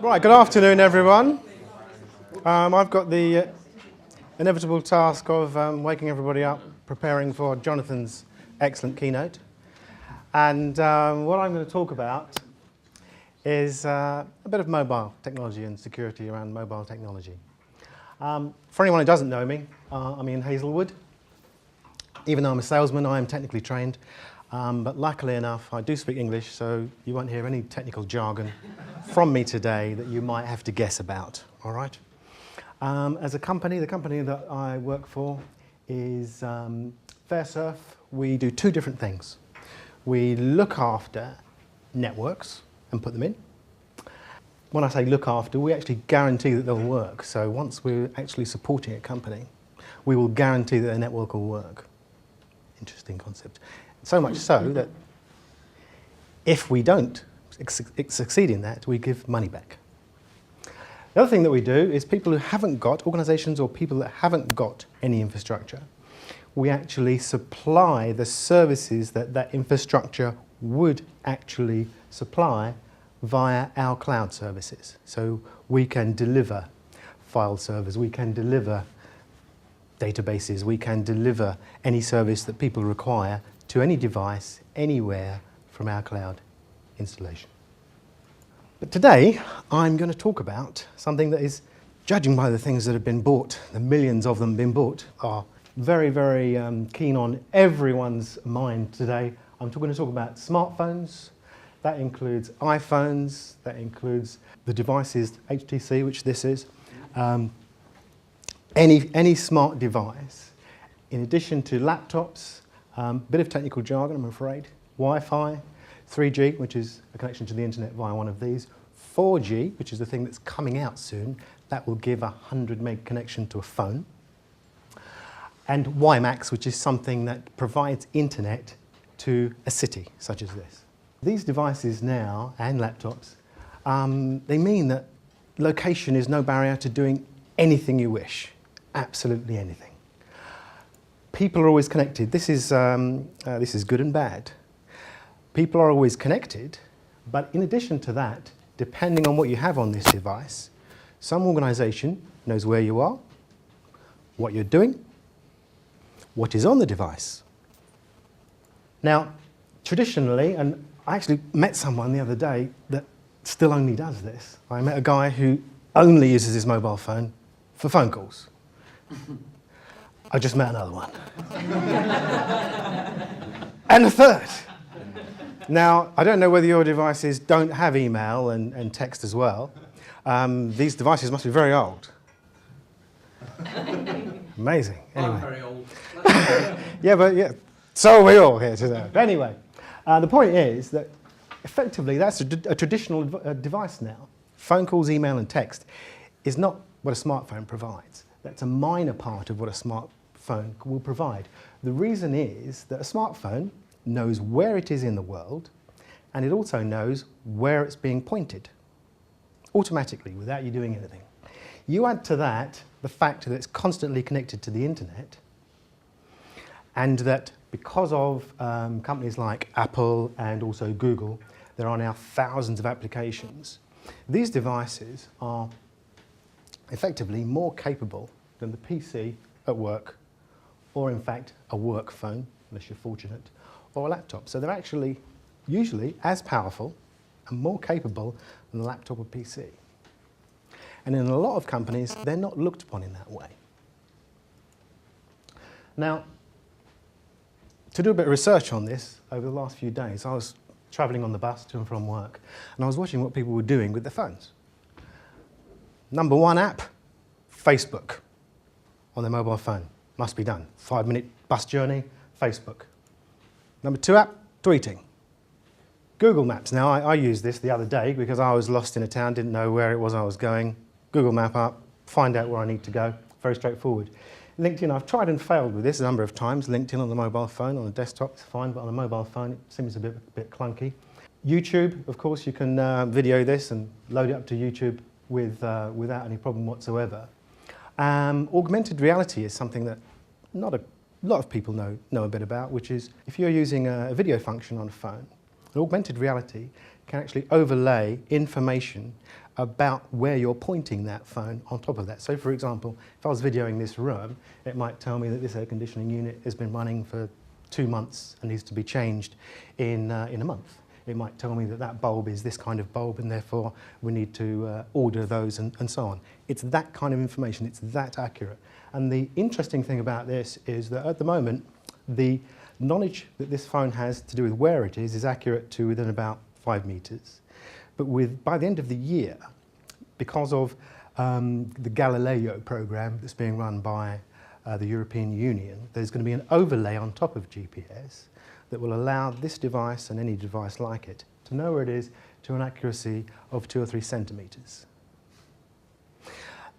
Right, good afternoon everyone. I've got the inevitable task of waking everybody up, preparing for Jonathan's excellent keynote. And what I'm going to talk about is a bit of mobile technology and security around mobile technology. For anyone who doesn't know me, I'm in Hazlewood. Even though I'm a salesman, I am technically trained. But luckily enough, I do speak English, so you won't hear any technical jargon from me today that you might have to guess about, all right? As a company, the company that I work for is Fairsurf. We do two different things. We look after networks and put them in. When I say look after, we actually guarantee that they'll work. So once we're actually supporting a company, we will guarantee that their network will work. Interesting concept. So much so that if we don't succeed in that, we give money back. The other thing that we do is people who haven't got, organisations or people that haven't got any infrastructure, we actually supply the services that that infrastructure would actually supply via our cloud services. So we can deliver file servers, we can deliver databases, we can deliver any service that people require to any device, anywhere from our cloud installation. But today, I'm going to talk about something that is, judging by the things that have been bought, the millions of them been bought, are very, very keen on everyone's mind today. I'm going to talk about smartphones. That includes iPhones, that includes the devices, HTC, which this is, any smart device, in addition to laptops, bit of technical jargon, I'm afraid, Wi-Fi, 3G, which is a connection to the internet via one of these, 4G, which is the thing that's coming out soon, that will give a 100 meg connection to a phone, and WiMAX, which is something that provides internet to a city, such as this. These devices now, and laptops, they mean that location is no barrier to doing anything you wish, absolutely anything. People are always connected. This is good and bad. People are always connected, but in addition to that, depending on what you have on this device, some organisation knows where you are, what you're doing, what is on the device. Now, traditionally, and I actually met someone the other day that still only does this. I met a guy who only uses his mobile phone for phone calls. I just met another one. And a third. Now, I don't know whether your devices don't have email and text as well. These devices must be very old. Amazing. Anyway. I'm very old. Yeah, so are we all here today. But anyway, the point is that effectively that's a traditional device now. Phone calls, email and text is not what a smartphone provides. That's a minor part of what a smartphone will provide. The reason is that a smartphone knows where it is in the world, and it also knows where it's being pointed, automatically, without you doing anything. You add to that the fact that it's constantly connected to the internet, and that because of companies like Apple and also Google, there are now thousands of applications. These devices are effectively more capable than the PC at work, or in fact a work phone, unless you're fortunate, or a laptop. So they're actually usually as powerful and more capable than a laptop or PC. And in a lot of companies, they're not looked upon in that way. Now, to do a bit of research on this over the last few days, I was travelling on the bus to and from work, and I was watching what people were doing with their phones. Number one app, Facebook on their mobile phone. Must be done. 5-minute bus journey, Facebook. Number two app, tweeting. Google Maps. Now, I used this the other day because I was lost in a town, didn't know where it was I was going. Google Map up, find out where I need to go. Very straightforward. LinkedIn, I've tried and failed with this a number of times. LinkedIn on the mobile phone, on a desktop, it's fine, but on a mobile phone, it seems a bit clunky. YouTube, of course, you can video this and load it up to YouTube without any problem whatsoever. Augmented reality is something that not a lot of people know a bit about, which is if you're using a video function on a phone, augmented reality can actually overlay information about where you're pointing that phone on top of that. So for example, if I was videoing this room, it might tell me that this air conditioning unit has been running for 2 months and needs to be changed in a month. It might tell me that that bulb is this kind of bulb and therefore we need to order those and so on. It's that kind of information, it's that accurate. And the interesting thing about this is that at the moment, the knowledge that this phone has to do with where it is accurate to within about 5 meters. But by the end of the year, because of the Galileo program that's being run by the European Union, there's going to be an overlay on top of GPS that will allow this device and any device like it to know where it is to an accuracy of 2 or 3 centimeters.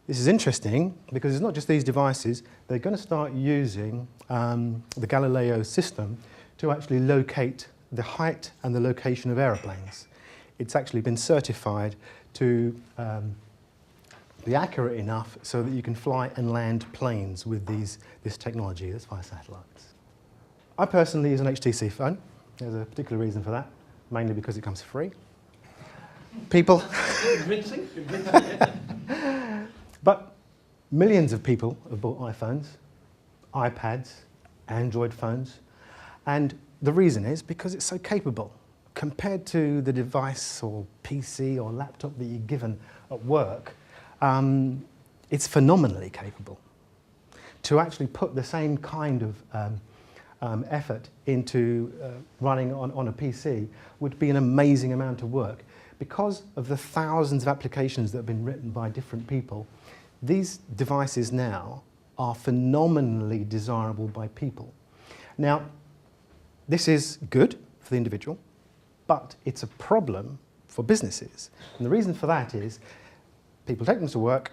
This is interesting because it's not just these devices, they're going to start using the Galileo system to actually locate the height and the location of aeroplanes. It's actually been certified to be accurate enough so that you can fly and land planes with this technology that's via satellites. I personally use an HTC phone. There's a particular reason for that, mainly because it comes free. People. Convincing. But millions of people have bought iPhones, iPads, Android phones, and the reason is because it's so capable. Compared to the device or PC or laptop that you're given at work, it's phenomenally capable. To actually put the same kind of effort into running on a PC would be an amazing amount of work. Because of the thousands of applications that have been written by different people, these devices now are phenomenally desirable by people. Now, this is good for the individual, but it's a problem for businesses. And the reason for that is people take them to work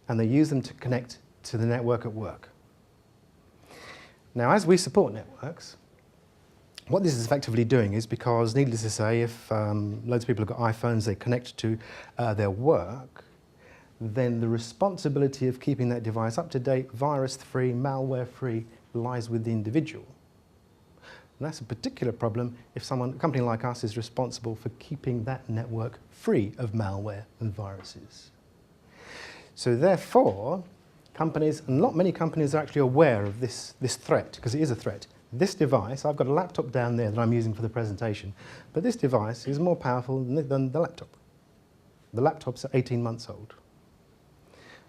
and they use them to connect to the network at work. Now, as we support networks, what this is effectively doing is because, needless to say, if loads of people have got iPhones, they connect to their work, then the responsibility of keeping that device up to date, virus-free, malware-free, lies with the individual. And that's a particular problem if a company like us is responsible for keeping that network free of malware and viruses. So therefore, companies, and not many companies are actually aware of this threat, because it is a threat. This device, I've got a laptop down there that I'm using for the presentation, but this device is more powerful than the laptop. The laptop's 18 months old.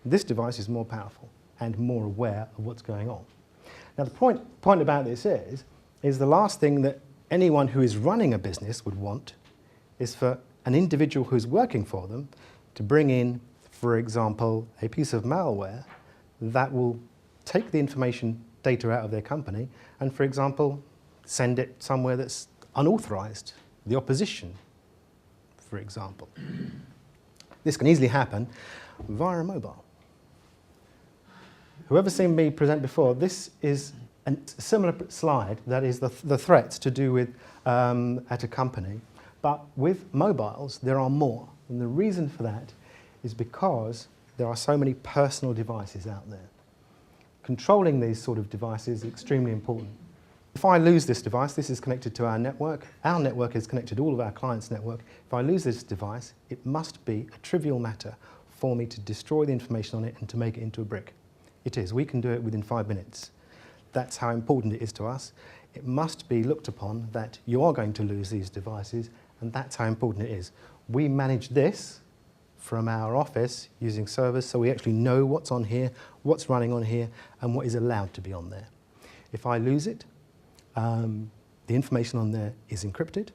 This device is more powerful and more aware of what's going on. Now the point about this is the last thing that anyone who is running a business would want is for an individual who's working for them to bring in, for example, a piece of malware that will take the information data out of their company and, for example, send it somewhere that's unauthorized, the opposition, for example. This can easily happen via a mobile. Whoever's seen me present before, this is a similar slide that is the threats to do with at a company. But with mobiles, there are more. And the reason for that is because there are so many personal devices out there. Controlling these sort of devices is extremely important. If I lose this device, this is connected to our network is connected to all of our clients' network. If I lose this device, it must be a trivial matter for me to destroy the information on it and to make it into a brick. It is. We can do it within 5 minutes. That's how important it is to us. It must be looked upon that you are going to lose these devices, and that's how important it is. We manage this from our office using servers, so we actually know what's on here, what's running on here, and what is allowed to be on there. If I lose it, the information on there is encrypted,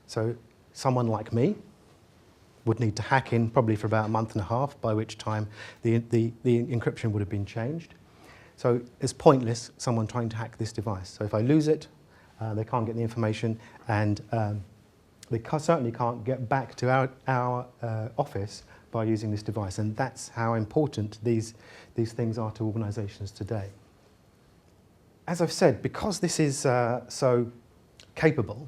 so someone like me would need to hack in probably for about a month and a half, by which time the encryption would have been changed. So it's pointless someone trying to hack this device. So if I lose it, they can't get the information, and they certainly can't get back to our office by using this device. And that's how important these things are to organisations today. As I've said, because this is so capable,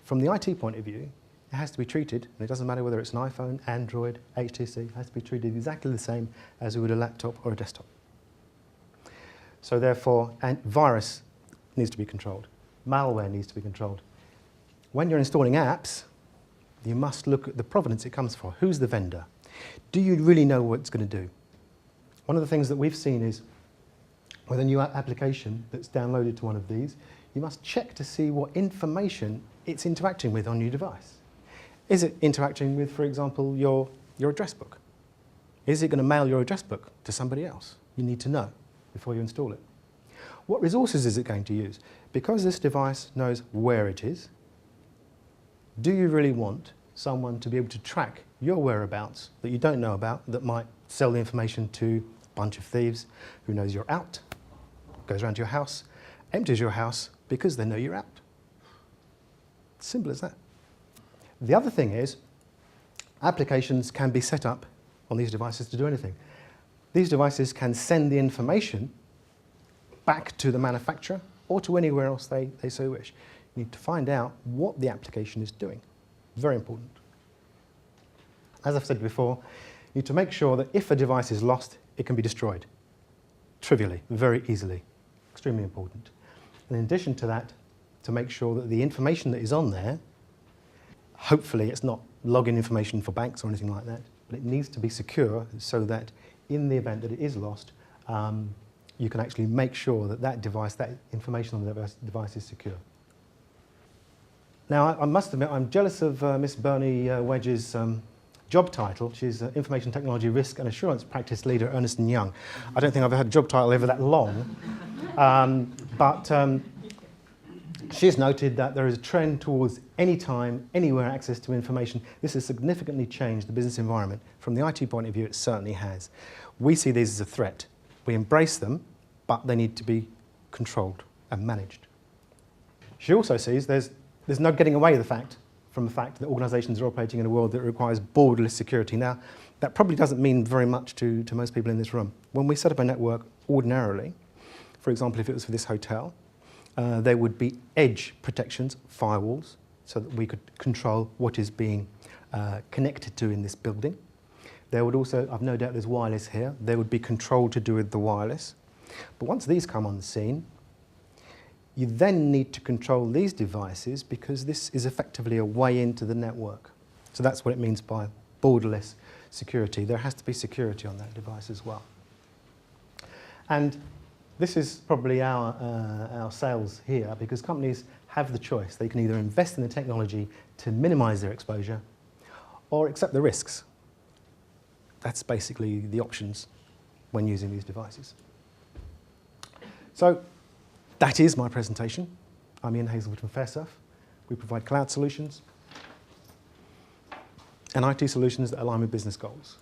from the IT point of view, it has to be treated, and it doesn't matter whether it's an iPhone, Android, HTC, it has to be treated exactly the same as we would a laptop or a desktop. So therefore, virus needs to be controlled. Malware needs to be controlled. When you're installing apps, you must look at the provenance it comes from. Who's the vendor? Do you really know what it's going to do? One of the things that we've seen is with a new application that's downloaded to one of these, you must check to see what information it's interacting with on your device. Is it interacting with, for example, your address book? Is it going to mail your address book to somebody else? You need to know before you install it. What resources is it going to use? Because this device knows where it is, do you really want someone to be able to track your whereabouts that you don't know about, that might sell the information to a bunch of thieves who knows you're out, goes around to your house, empties your house because they know you're out? Simple as that. The other thing is, applications can be set up on these devices to do anything. These devices can send the information back to the manufacturer or to anywhere else they so wish. You need to find out what the application is doing. Very important. As I've said before, you need to make sure that if a device is lost, it can be destroyed. Trivially, very easily. Extremely important. And in addition to that, to make sure that the information that is on there, hopefully it's not login information for banks or anything like that, but it needs to be secure so that in the event that it is lost, you can actually make sure that that device, that information on the device is secure. Now, I must admit, I'm jealous of Miss Bernie Wedge's job title. She's Information Technology Risk and Assurance Practice Leader at Ernst & Young. I don't think I've had a job title ever that long, but she's noted that there is a trend towards anytime, anywhere access to information. This has significantly changed the business environment. From the IT point of view, it certainly has. We see these as a threat. We embrace them, but they need to be controlled and managed. She also sees there's no getting away from the fact that organisations are operating in a world that requires borderless security. Now, that probably doesn't mean very much to most people in this room. When we set up a network ordinarily, for example, if it was for this hotel, there would be edge protections, firewalls, so that we could control what is being connected to in this building. There would also, I've no doubt there's wireless here, there would be control to do with the wireless. But once these come on the scene, you then need to control these devices because this is effectively a way into the network. So that's what it means by borderless security. There has to be security on that device as well. And this is probably our sales here, because companies have the choice. They can either invest in the technology to minimise their exposure or accept the risks. That's basically the options when using these devices. So that is my presentation. I'm Ian Hazlewood from Fairsurf. We provide cloud solutions and IT solutions that align with business goals.